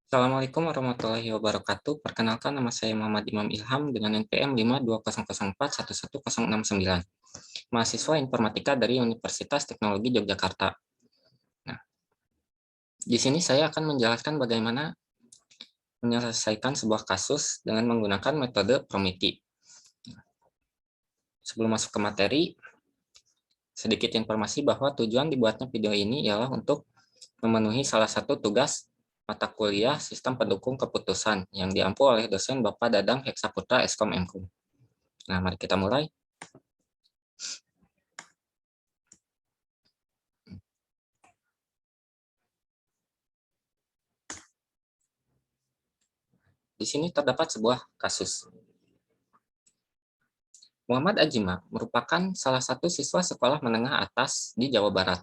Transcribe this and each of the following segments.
Assalamualaikum warahmatullahi wabarakatuh. Perkenalkan, nama saya Muhammad Imam Ilham dengan NPM 52004111069, mahasiswa informatika dari Universitas Teknologi Yogyakarta. Nah, di sini saya akan menjelaskan bagaimana menyelesaikan sebuah kasus dengan menggunakan metode Promiti. Sebelum masuk ke materi, sedikit informasi bahwa tujuan dibuatnya video ini ialah untuk memenuhi salah satu tugas mata kuliah Sistem Pendukung Keputusan yang diampu oleh dosen Bapak Dadang Heksaputra Eskom Mkum. Nah, mari kita mulai. Di sini terdapat sebuah kasus. Muhammad Ajima merupakan salah satu siswa sekolah menengah atas di Jawa Barat.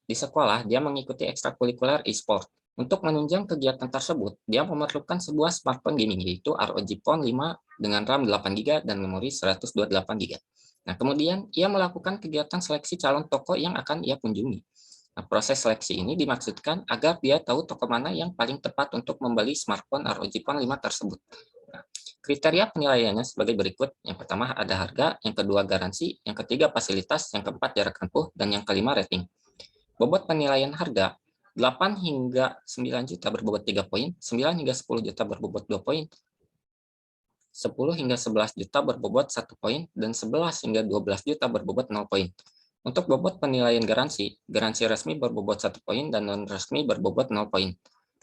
Di sekolah, dia mengikuti ekstrakurikuler e-sport. Untuk menunjang kegiatan tersebut, dia memerlukan sebuah smartphone gaming, yaitu ROG Phone 5 dengan RAM 8GB dan memori 128GB. Nah, kemudian ia melakukan kegiatan seleksi calon toko yang akan ia kunjungi. Nah, proses seleksi ini dimaksudkan agar dia tahu toko mana yang paling tepat untuk membeli smartphone ROG Phone 5 tersebut. Nah, kriteria penilaiannya sebagai berikut. Yang pertama ada harga, yang kedua garansi, yang ketiga fasilitas, yang keempat jarak tempuh, dan yang kelima rating. Bobot penilaian harga 8 hingga 9 juta berbobot 3 poin, 9 hingga 10 juta berbobot 2 poin, 10 hingga 11 juta berbobot 1 poin, dan 11 hingga 12 juta berbobot 0 poin. Untuk bobot penilaian garansi, garansi resmi berbobot 1 poin dan non-resmi berbobot 0 poin.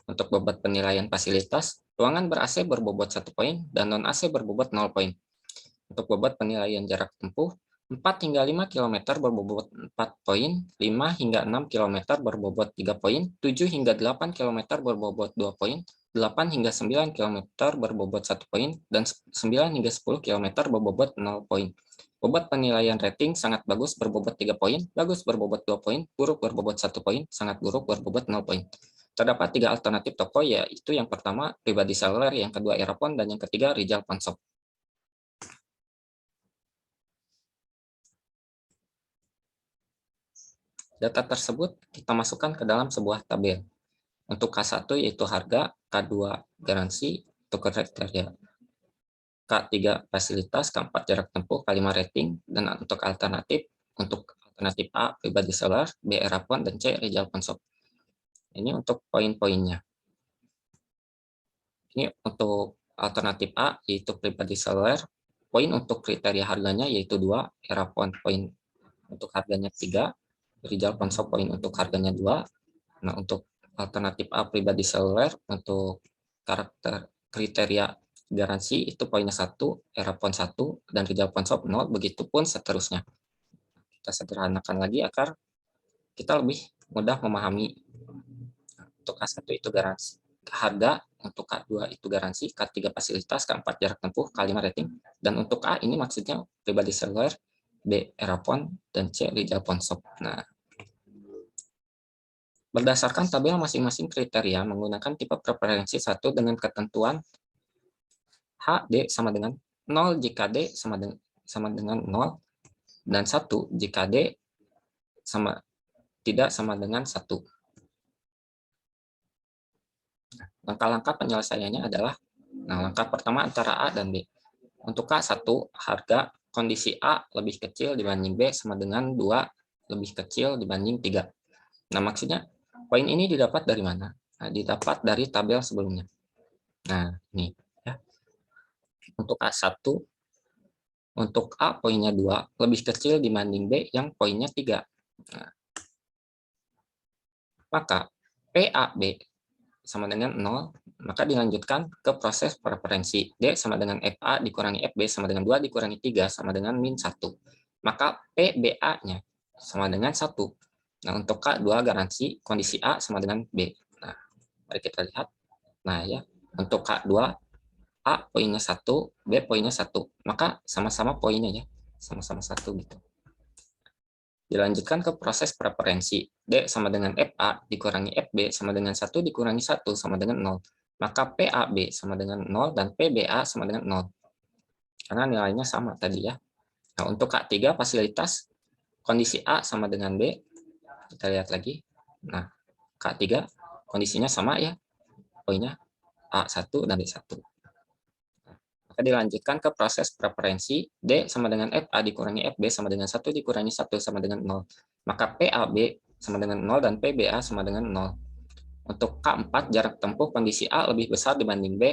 Untuk bobot penilaian fasilitas, ruangan ber-AC berbobot 1 poin dan non-AC berbobot 0 poin. Untuk bobot penilaian jarak tempuh, 4 hingga 5 km berbobot 4 poin, 5 hingga 6 km berbobot 3 poin, 7 hingga 8 km berbobot 2 poin, 8 hingga 9 km berbobot 1 poin, dan 9 hingga 10 km berbobot 0 poin. Bobot penilaian rating sangat bagus berbobot 3 poin, bagus berbobot 2 poin, buruk berbobot 1 poin, sangat buruk berbobot 0 poin. Terdapat 3 alternatif toko, yaitu yang pertama Pribadi Seluler, yang kedua Erapon, dan yang ketiga Rijal Pawnshop. Data tersebut kita masukkan ke dalam sebuah tabel. Untuk K1 yaitu harga, K2 garansi, untuk kriteria, K3 fasilitas, K4 jarak tempuh, K5 rating, dan untuk alternatif A pribadi seluler, B Erapon, dan C Rijal Pawnshop. Ini untuk poin-poinnya. Ini untuk alternatif A yaitu pribadi seluler, poin untuk kriteria harganya yaitu 2, Erapon poin untuk harganya 3, Rijal Pawnshop poin untuk harganya 2. Nah, untuk alternatif A pribadi seluler, untuk karakter kriteria garansi itu poinnya 1, Erapon 1, dan Rijal Pawnshop 0, begitupun seterusnya. Kita sederhanakan lagi agar kita lebih mudah memahami. Untuk K1 itu garansi harga, untuk K2 itu garansi, K3 fasilitas, K4 jarak tempuh, K5 rating, dan untuk A ini maksudnya pribadi seluler, B Erapon, dan C Rijal Pawnshop. Nah, berdasarkan tabel masing-masing kriteria menggunakan tipe preferensi 1 dengan ketentuan HD sama dengan 0 jika D sama dengan 0 dan 1 jika D tidak sama dengan 1. Langkah-langkah penyelesaiannya adalah, langkah pertama antara A dan B. Untuk K1, harga kondisi A lebih kecil dibanding B sama dengan 2 lebih kecil dibanding 3. Nah, maksudnya poin ini didapat dari mana? Nah, didapat dari tabel sebelumnya. Nah, ini ya. Untuk A1, untuk A poinnya 2 lebih kecil dibanding B yang poinnya 3. Nah, maka PAB sama dengan 0, maka dilanjutkan ke proses preferensi. D sama dengan FA dikurangi FB sama dengan 2 dikurangi 3 sama dengan min 1. Maka PBA-nya sama dengan 1. Nah, untuk K2 garansi kondisi A sama dengan B. Nah, mari kita lihat. Nah, ya, untuk K2 A poinnya 1, B poinnya 1. Maka sama-sama poinnya ya, sama-sama 1 gitu. Dilanjutkan ke proses preferensi. D sama dengan FA dikurangi FB sama dengan 1 dikurangi 1 sama dengan 0. Maka PAB sama dengan 0 dan PBA sama dengan 0. Karena nilainya sama tadi ya. Nah, untuk K3 fasilitas, kondisi A sama dengan B. Kita lihat lagi. Nah, K3 kondisinya sama ya, poinnya. A1 dan B1. Maka dilanjutkan ke proses preferensi, D sama dengan FA dikurangi FB sama dengan 1 dikurangi 1 sama dengan 0. Maka PAB sama dengan 0 dan PBA sama dengan 0. Untuk K4, jarak tempuh kondisi A lebih besar dibanding B,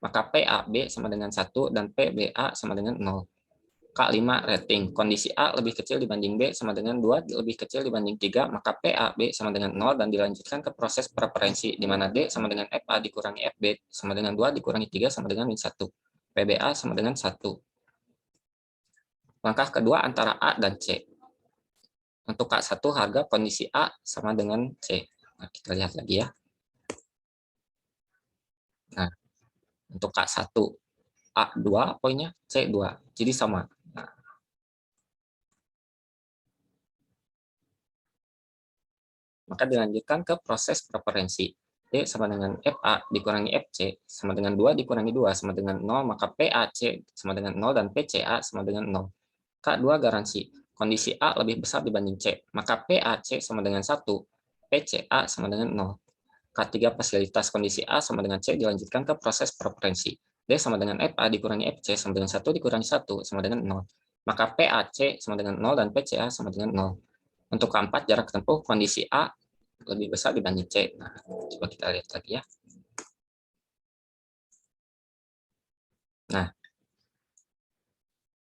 maka PAB sama dengan 1 dan PBA sama dengan 0. K5, rating. Kondisi A lebih kecil dibanding B sama dengan 2, lebih kecil dibanding 3, maka PAB sama dengan 0 dan dilanjutkan ke proses preferensi, di mana D sama dengan FA dikurangi FB sama dengan 2 dikurangi 3 sama dengan min 1. PBA sama dengan 1. Langkah kedua antara A dan C. Untuk K1 harga kondisi A sama dengan C. Nah, kita lihat lagi ya. Nah, untuk K1 A2 poinnya, C2. Jadi sama. Nah, maka dilanjutkan ke proses preferensi. D sama dengan FA dikurangi FC sama dengan 2 dikurangi 2 sama dengan 0, maka PAC sama dengan 0 dan PCA sama dengan 0. K2 garansi. Kondisi A lebih besar dibanding C, maka PAC sama dengan 1, PCA sama dengan 0. K3 fasilitas kondisi A sama dengan C dilanjutkan ke proses preferensi. D sama dengan FA dikurangi FC sama dengan 1 dikurangi 1 sama dengan 0. Maka PAC sama dengan 0 dan PCA sama dengan 0. Untuk keempat, jarak tempuh kondisi A lebih besar dibanding C. Nah, coba kita lihat lagi ya. Nah,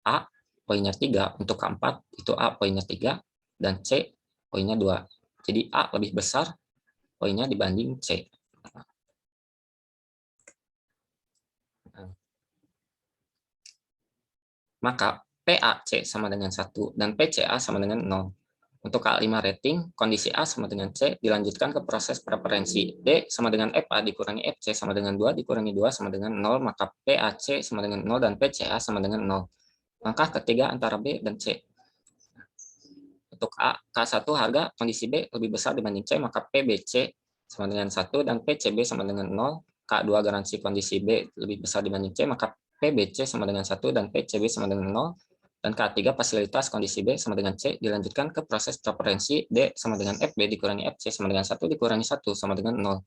A poinnya 3, untuk keempat itu A poinnya 3, dan C poinnya 2. Jadi A lebih besar poinnya dibanding C. Maka PAC sama dengan 1 dan PCA sama dengan 0. Untuk K5 rating, kondisi A sama dengan C dilanjutkan ke proses preferensi. D sama dengan FA dikurangi FC sama dengan 2 dikurangi 2 sama dengan 0, maka PAC sama dengan 0 dan PCA sama dengan 0. Langkah ketiga antara B dan C. Untuk A, K1 harga kondisi B lebih besar dibanding C, maka PBC sama dengan 1 dan PCB sama dengan 0. K2 garansi kondisi B lebih besar dibanding C, maka PBC sama dengan 1 dan PCB sama dengan 0. Dan K3 fasilitas kondisi B sama dengan C dilanjutkan ke proses preferensi. D sama dengan FB dikurangi FC sama dengan 1 dikurangi 1 sama dengan 0.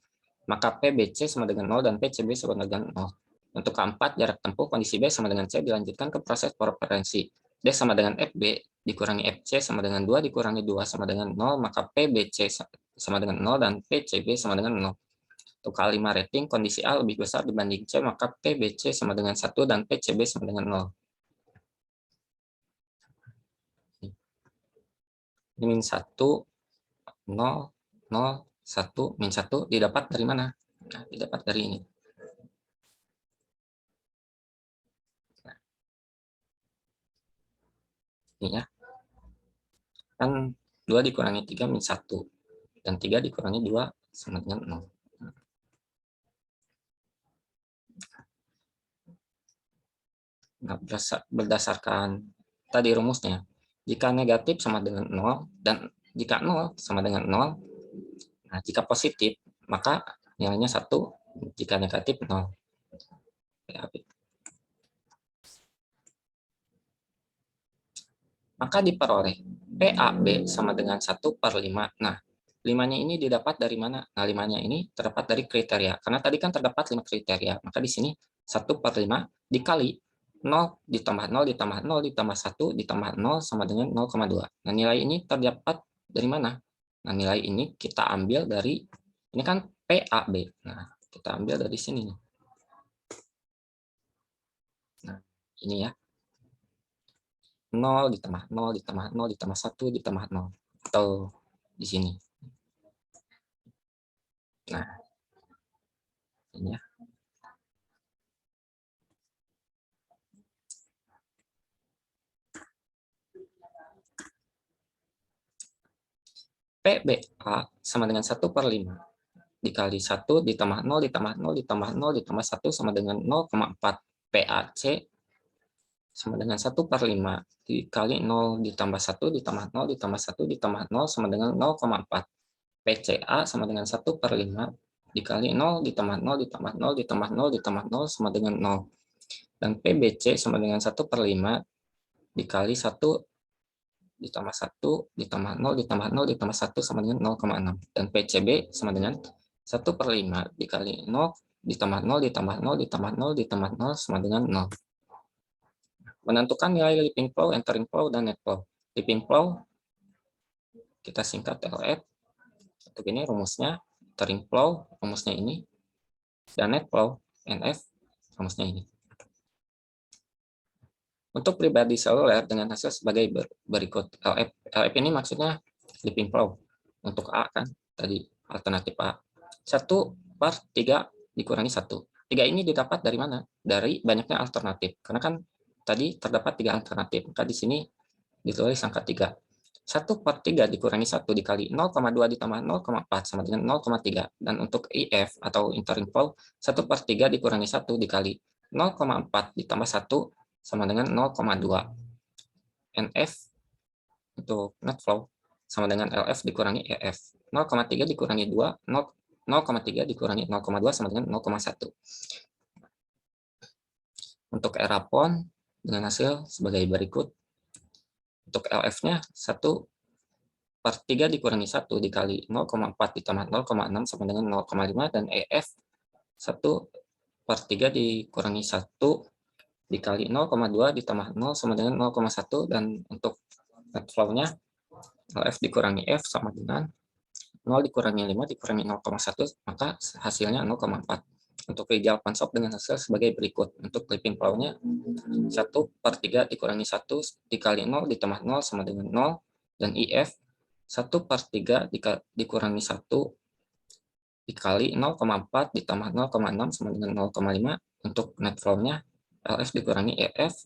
Maka PBC sama dengan 0 dan PCB sama dengan 0. Untuk keempat, jarak tempuh kondisi B sama dengan C dilanjutkan ke proses preferensi. D sama dengan FB dikurangi FC sama dengan 2 dikurangi 2 sama dengan 0, maka PBC sama dengan 0 dan PCB sama dengan 0. Untuk K5 rating, kondisi A lebih besar dibanding C, maka PBC sama dengan 1 dan PCB sama dengan 0. Ini min 1, 0, 0, 1, min 1 didapat dari mana? Nah, didapat dari ini. Ini ya. Kan 2 dikurangi 3 min 1. Dan 3 dikurangi 2 sama dengan 0. Nah, berdasarkan tadi rumusnya, jika negatif sama dengan 0, dan jika 0 sama dengan 0, nah, jika positif, maka nilainya 1, jika negatif 0. Maka diperoleh PAB sama dengan 1/5. Nah, 5-nya ini didapat dari mana? Nah, 5-nya ini terdapat dari kriteria. Karena tadi kan terdapat 5 kriteria. Maka di sini 1/5 dikali 0 ditambah 0 ditambah 0 ditambah 1 ditambah 0 sama dengan 0,2. Nah, nilai ini terdapat dari mana? Nah, nilai ini kita ambil dari, ini kan PAB. Nah, kita ambil dari sini. Nah, ini ya. 0 ditambah 0 ditambah 0 ditambah 1 ditambah 0. Atau di sini. Nah, ini ya. PBA sama dengan 1/5 dikali 1 ditambah 0 ditambah 0 ditambah 0 ditambah 1 sama dengan 0,4. PAC sama dengan 1/5 dikali 0 ditambah 1 ditambah 0 ditambah 1 ditambah 0 sama dengan 0,4. PCA sama dengan 1/5 dikali 0 ditambah 0 ditambah 0 ditambah 0 ditambah 0 sama dengan 0. Dan PBC sama dengan 1/5 dikali 1 ditambah 1 ditambah 0 ditambah 0 ditambah 1 sama dengan 0,6. Dan PCB sama dengan 1/5 dikali 0 ditambah 0 ditambah 0 ditambah 0 ditambah 0 sama dengan 0. Menentukan nilai leaping flow, entering flow, dan net flow. Leaping flow kita singkat LF. Untuk ini rumusnya, entering flow rumusnya ini, dan net flow NF rumusnya ini. Untuk pribadi seluler dengan hasil sebagai berikut. LF ini maksudnya leaping flow. Untuk A kan tadi alternatif A. 1/3 dikurangi 1. 3 ini didapat dari mana? Dari banyaknya alternatif. Karena kan tadi terdapat 3 alternatif. Maka di sini ditulis angka 3. 1/3 dikurangi 1 dikali 0,2 ditambah 0,4 sama dengan 0,3. Dan untuk IF atau entering flow, 1/3 dikurangi 1 dikali 0,4 ditambah 1 sama dengan 0,2. NF untuk net flow sama dengan LF dikurangi EF. 0,3 dikurangi 2, 0,3 dikurangi 0,2 sama dengan 0,1. Untuk erapon dengan hasil sebagai berikut. Untuk LF-nya 1/3 dikurangi 1 dikali 0,4 ditambah 0,6 sama dengan 0,5, dan EF 1/3 dikurangi 1 dikali 0,2 ditambah 0 sama dengan 0,1, dan untuk net flow-nya LF dikurangi F sama dengan 0 dikurangi 5 dikurangi 0,1, maka hasilnya 0,4. Untuk Rijal Pansop dengan hasil sebagai berikut. Untuk leaping flow-nya 1/3 dikurangi 1 dikali 0 ditambah 0 sama dengan 0, dan IF 1/3 dikurangi 1 dikali 0,4 ditambah 0,6 sama dengan 0,5. Untuk net flow-nya LF dikurangi EF,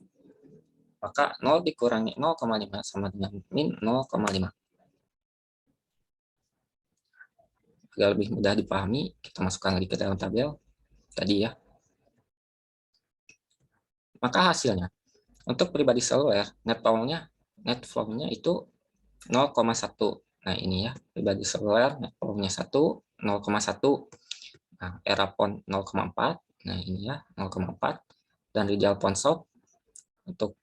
maka 0 dikurangi 0,5 sama dengan min 0,5. Agar lebih mudah dipahami, kita masukkan lagi ke dalam tabel tadi ya. Maka hasilnya, untuk pribadi seluler, net flow-nya itu 0,1. Nah ini ya, pribadi seluler, net flow-nya 0,1. Nah, Erapon 0,4. Nah ini ya, 0,4. Dan Rijal Pansop untuk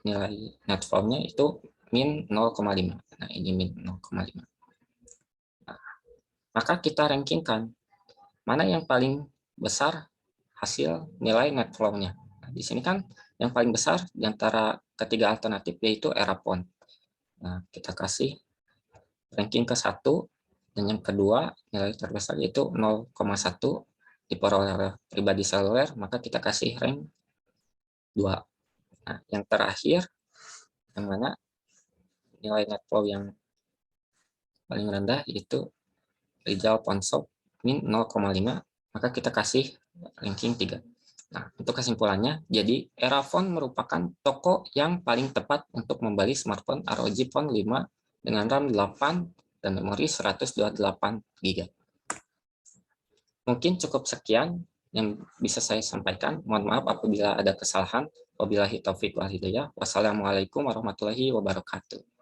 nilai net flow-nya itu min 0,5. Nah ini min 0,5. Maka kita rankingkan mana yang paling besar hasil nilai net flow-nya. Nah, di sini kan yang paling besar di antara ketiga alternatif yaitu Erapon. Nah, kita kasih ranking ke 1, dan yang kedua nilai terbesar yaitu 0,1 diperoleh oleh pribadi seluler, maka kita kasih rank 2. Nah, yang terakhir yang mana nilai net flow yang paling rendah yaitu Rijal Pansop min 0,5, maka kita kasih ranking 3. Nah, untuk kesimpulannya, jadi Erafone merupakan toko yang paling tepat untuk membeli smartphone ROG Phone 5 dengan RAM 8 dan memori 128 GB. Mungkin cukup sekian yang bisa saya sampaikan. Mohon maaf apabila ada kesalahan. Wabillahi taufiq wal hidayah. Wassalamualaikum warahmatullahi wabarakatuh.